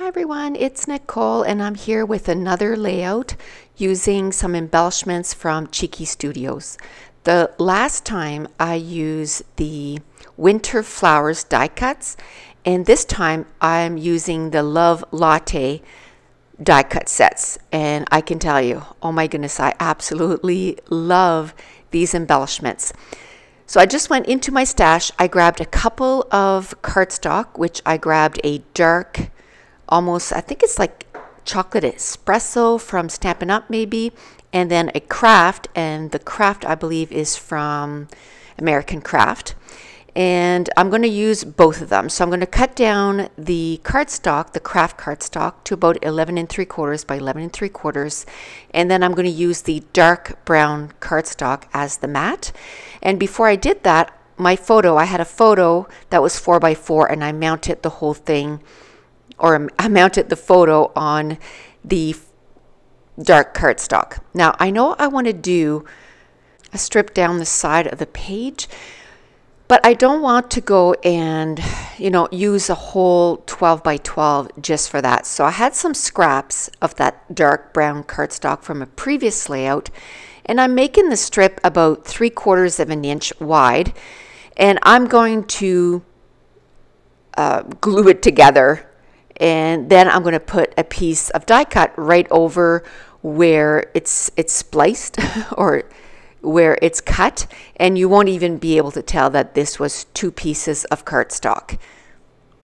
Hi everyone, it's Nicole and I'm here with another layout using some embellishments from Cheeky Studios. The last time I used the Winter Flowers die cuts, and this time I'm using the Love Latte die cut sets, and I can tell you, oh my goodness, I absolutely love these embellishments. So I just went into my stash. I grabbed a couple of cardstock, which I grabbed a dark, almost, I think it's like chocolate espresso from Stampin' Up! Maybe, and then a craft, and the craft I believe is from American Craft. And I'm going to use both of them. So I'm going to cut down the cardstock, the craft cardstock, to about 11 3/4 by 11 3/4, and then I'm going to use the dark brown cardstock as the mat. And before I did that, I had a photo that was 4 by 4, and I mounted the whole thing, or I mounted the photo on the dark cardstock. Now I know I want to do a strip down the side of the page, but I don't want to go and, use a whole 12 by 12 just for that. So I had some scraps of that dark brown cardstock from a previous layout, and I'm making the strip about 3/4 of an inch wide, and I'm going to glue it together, and then I'm going to put a piece of die cut right over where it's spliced or where it's cut, and you won't even be able to tell that this was 2 pieces of cardstock.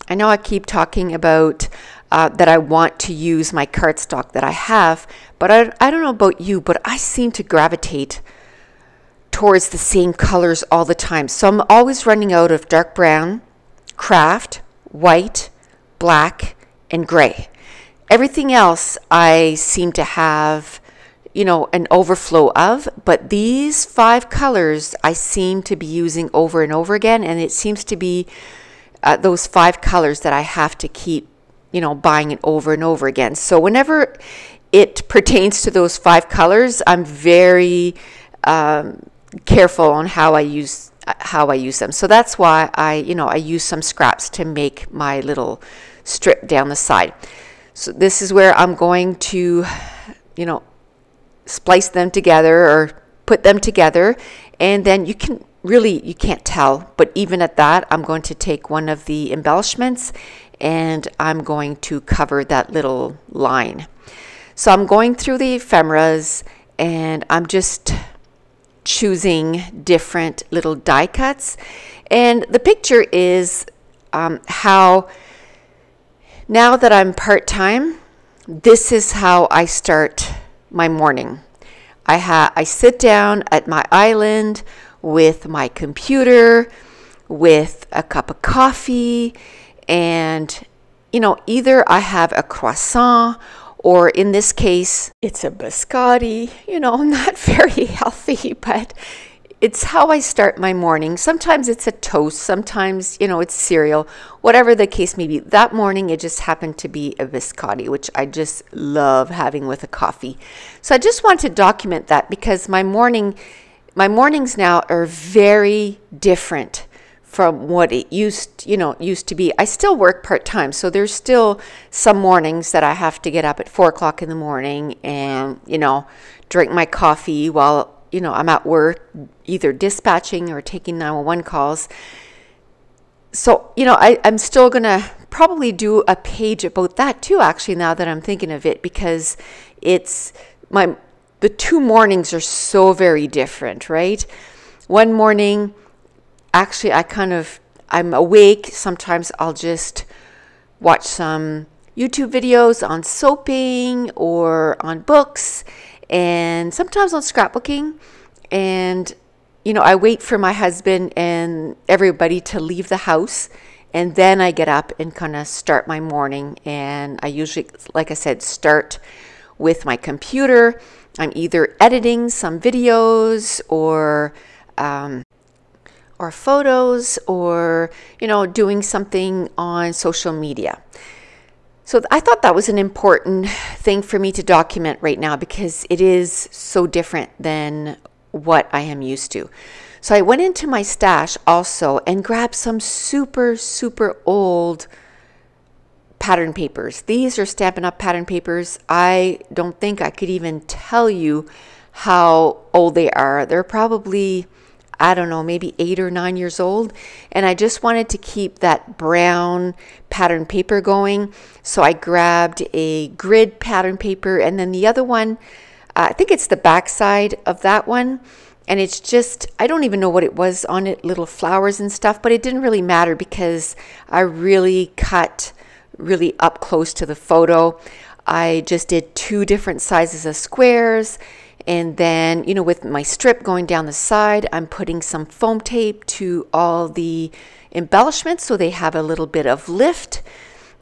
I know I keep talking about that I want to use my cardstock that I have, but I don't know about you, but I seem to gravitate towards the same colors all the time. So I'm always running out of dark brown, craft, white, black, and gray. Everything else I seem to have an overflow of, but these 5 colors I seem to be using over and over again, and it seems to be those 5 colors that I have to keep buying it over and over again. So whenever it pertains to those 5 colors, I'm very careful on how I use them. So that's why I use some scraps to make my little strip down the side. So this is where I'm going to splice them together or put them together, and then you can't tell, but even at that, I'm going to take one of the embellishments and I'm going to cover that little line. So I'm going through the ephemeras and I'm just choosing different little die cuts, and the picture is how, now that I'm part-time, this is how I start my morning. I sit down at my island with my computer, with a cup of coffee, and either I have a croissant, or in this case it's a biscotti. Not very healthy, but it's how I start my morning. Sometimes it's a toast, sometimes it's cereal, whatever the case may be. That morning it just happened to be a biscotti, which I just love having with a coffee. So I just want to document that because my mornings now are very different from what it used to be. I still work part-time, so there's still some mornings that I have to get up at 4 o'clock in the morning and drink my coffee while I'm at work, either dispatching or taking 911 calls. So, I'm still going to probably do a page about that too, actually, now that I'm thinking of it, because the 2 mornings are so very different, right? One morning, actually, I'm awake. Sometimes I'll just watch some YouTube videos on soaping or on books, and sometimes on scrapbooking, and I wait for my husband and everybody to leave the house, and then I get up and kind of start my morning. And I usually, like I said, start with my computer. I'm either editing some videos or photos, or doing something on social media. So I thought that was an important thing for me to document right now because it is so different than what I am used to. So I went into my stash also and grabbed some super, super old pattern papers. These are Stampin' Up! Pattern papers. I don't think I could even tell you how old they are. They're probably, I don't know, maybe 8 or 9 years old. And I just wanted to keep that brown pattern paper going. So I grabbed a grid pattern paper, and then the other one, I think it's the back side of that one. And it's just, I don't even know what it was on it, little flowers and stuff, but it didn't really matter because I really cut really up close to the photo. I just did 2 different sizes of squares. And then, you know, with my strip going down the side, I'm putting some foam tape to all the embellishments so they have a little bit of lift.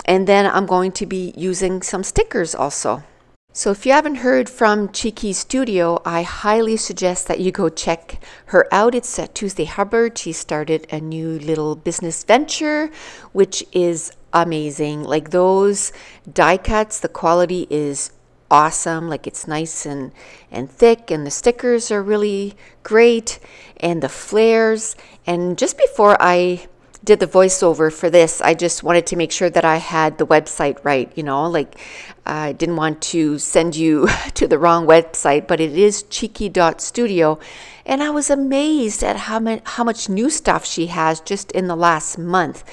And then I'm going to be using some stickers also. So if you haven't heard from Cheeky Studio, I highly suggest that you go check her out. It's at Tuesday Hubbard. She started a new little business venture, which is amazing. Like those die cuts, the quality is awesome. Like it's nice and thick, and the stickers are really great, and the flares. And just before I did the voiceover for this, I just wanted to make sure that I had the website right, you know, like I didn't want to send you to the wrong website, but it is cheeky.studio. And I was amazed at how much new stuff she has just in the last month.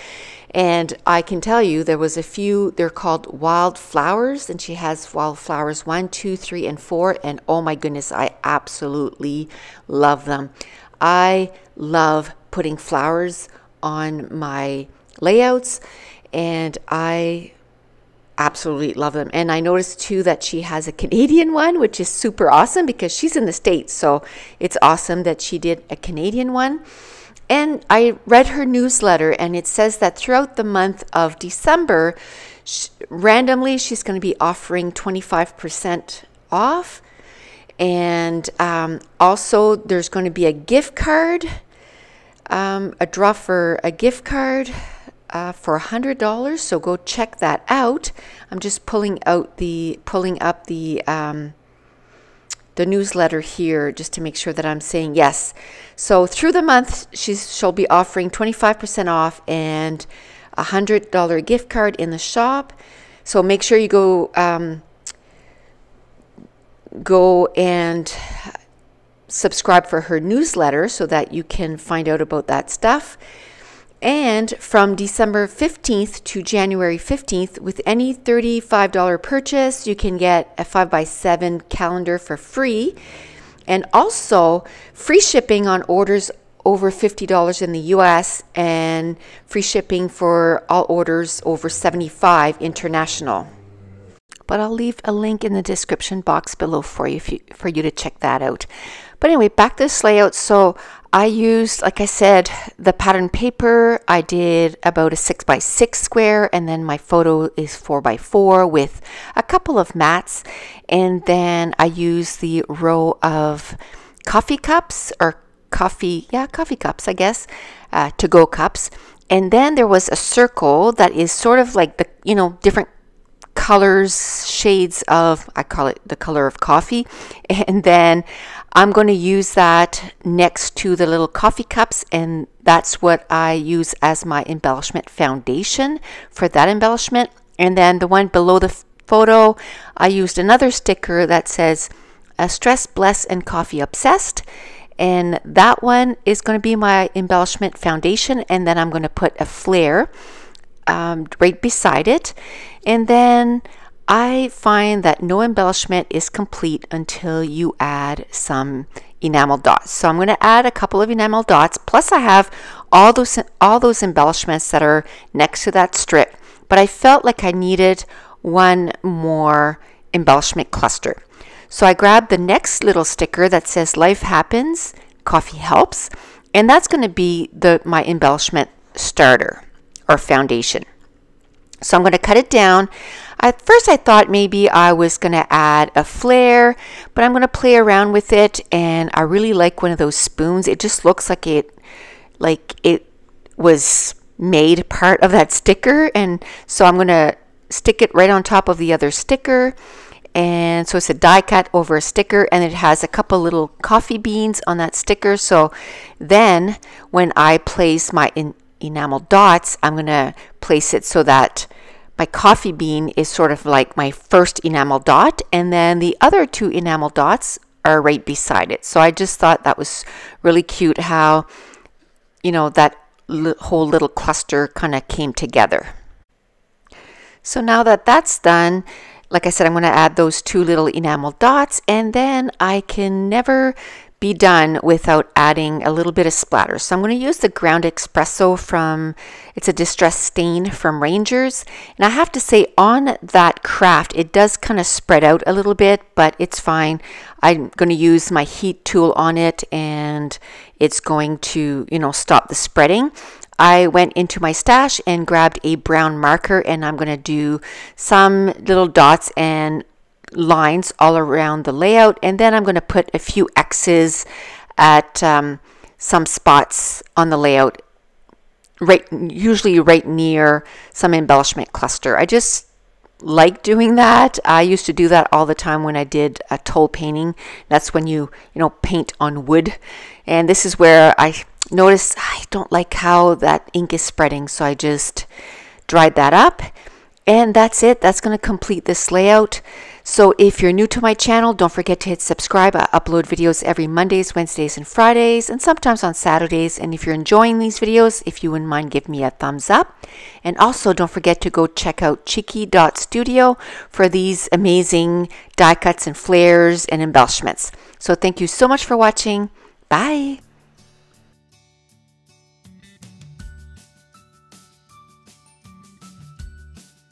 And I can tell you there was a few, they're called Wildflowers, and she has Wildflowers 1, 2, 3, and 4. And oh my goodness, I absolutely love them. I love putting flowers on my layouts, and I absolutely love them. And I noticed too that she has a Canadian one, which is super awesome because she's in the States, so it's awesome that she did a Canadian one. And I read her newsletter, and it says that throughout the month of December, randomly she's going to be offering 25% off. And also there's going to be a gift card, a draw for a gift card for $100. So go check that out. I'm just pulling up the newsletter here just to make sure that I'm saying yes. So through the month, she'll be offering 25% off and a $100 gift card in the shop. So make sure you go and subscribe for her newsletter so that you can find out about that stuff. And from December 15th to January 15th, with any $35 purchase, you can get a 5x7 calendar for free. And also free shipping on orders over $50 in the US, and free shipping for all orders over $75 international. But I'll leave a link in the description box below for you to check that out. But anyway, back to this layout. So I used, like I said, the pattern paper. I did about a 6x6 square, and then my photo is 4x4 with a couple of mats. And then I used the row of coffee cups, or coffee cups, I guess, to-go cups. And then there was a circle that is sort of like the, you know, different colors, shades of, I call it the color of coffee. And then I'm going to use that next to the little coffee cups, and that's what I use as my embellishment foundation for that embellishment. And then the one below the photo, I used another sticker that says stress, bless, and coffee obsessed. And that one is going to be my embellishment foundation. And then I'm going to put a flare right beside it. And then I find that no embellishment is complete until you add some enamel dots. So I'm going to add a couple of enamel dots. Plus I have all those embellishments that are next to that strip. But I felt like I needed one more embellishment cluster. So I grabbed the next little sticker that says life happens, coffee helps. And that's going to be my embellishment starter or foundation. So I'm going to cut it down. At first I thought maybe I was going to add a flare, but I'm going to play around with it, and I really like one of those spoons. It just looks like it was made part of that sticker, and so I'm going to stick it right on top of the other sticker. And so it's a die cut over a sticker, and it has a couple little coffee beans on that sticker. So then when I place my enamel dots, I'm going to place it so that my coffee bean is sort of like my first enamel dot, and then the other two enamel dots are right beside it. So I just thought that was really cute how, you know, that whole little cluster kind of came together. So now that that's done, like I said, I'm going to add those two little enamel dots, and then I can never be done without adding a little bit of splatter. So I'm going to use the ground espresso from, it's a distress stain from Rangers. And I have to say, on that craft, it does kind of spread out a little bit, but it's fine. I'm going to use my heat tool on it, and it's going to, you know, stop the spreading. I went into my stash and grabbed a brown marker, and I'm going to do some little dots and lines all around the layout, and then I'm going to put a few X's at some spots on the layout, usually right near some embellishment cluster. I just like doing that. I used to do that all the time when I did a toll painting. That's when you paint on wood, and this is where I noticed I don't like how that ink is spreading, so I just dried that up, and that's it. That's going to complete this layout. So if you're new to my channel, don't forget to hit subscribe. I upload videos every Mondays, Wednesdays, and Fridays, and sometimes on Saturdays. And if you're enjoying these videos, if you wouldn't mind, give me a thumbs up. And also don't forget to go check out cheeky.studio for these amazing die cuts and flares and embellishments. So thank you so much for watching. Bye.